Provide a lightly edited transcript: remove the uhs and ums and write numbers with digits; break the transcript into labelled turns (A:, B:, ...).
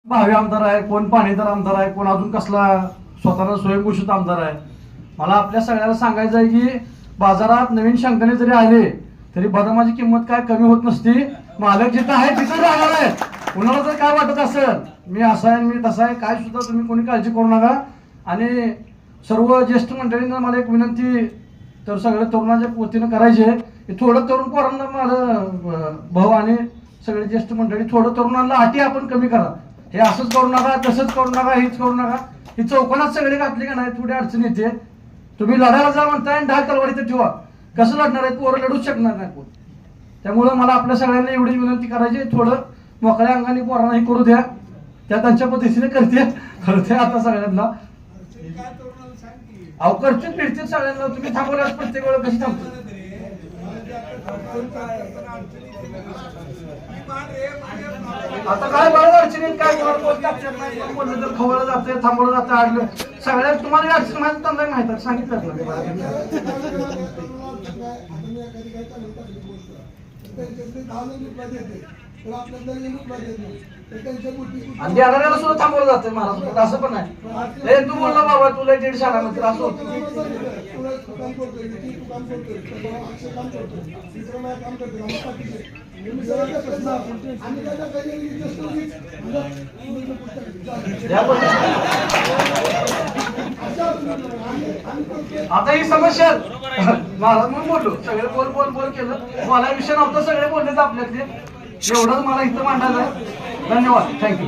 A: भावी आमदार आहे, कोण पाणीदार आमदार आहे, कोण अजून कसला स्वतःला स्वयंघोषित आमदार आहे. मला आपल्या सगळ्याला सांगायचं आहे की बाजारात नवीन शंकने जरी आले तरी बदामाची किंमत काय कमी होत नसती. मालक जिथं आहे तिथं राहणार आहे. कुणाला जर काय वाटत असेल मी असा आहे मी तसा आहे काय सुद्धा तुम्ही कोणी काळजी करू नका. आणि सर्व ज्येष्ठ मंडळींना मला एक विनंती तर सगळ्या तरुणाच्या वतीनं करायची आहे की थोडं तरुण पोरांना माझं भाऊ आणि सगळे ज्येष्ठ मंडळी थोडं तरुणांना अटी आपण कमी करा. हे असंच करू नका, तसंच करू नका, हेच करू नका. ही चौकोनात सगळे घातली का नाही थोडी अडचण येते. तुम्ही लढायला जा म्हणताय आणि ढाल तलवार इथे ठेवा, कसं लढणार आहे? पोरं लढूच शकणार नाही कोण. त्यामुळं मला आपल्या सगळ्यांना एवढी विनंती करायची थोडं मोकळ्या अंगाने पोरांना हे करू द्या. त्या त्यांच्या पद्धतीने करते आता सगळ्यांना अहो करते फिरते सगळ्यांना. तुम्ही थांबवल्यास प्रत्येक वेळा कशी थांबतो? आता काय बरं अडचणीत काय बोललं तर खवळलं जाते, थांबवलं जातं, आडलं सगळ्या तुम्हाला अडचण माहिती त्यांना माहित आहे सांगितलं आणि देणाऱ्याला सुद्धा थांबवलं जातं महाराष्ट्रात. असं पण आहे हे तू बोलला बाबा तुला 1.5 शाळानंतर असं होतं. आता ही समस्या महाराज म्हणून बोललो सगळे बोल बोल बोल केलं. मला विषय नव्हता, सगळे बोललेच आपल्यातले. एवढंच मला इथं मांडायचं आहे. धन्यवाद, थँक्यू.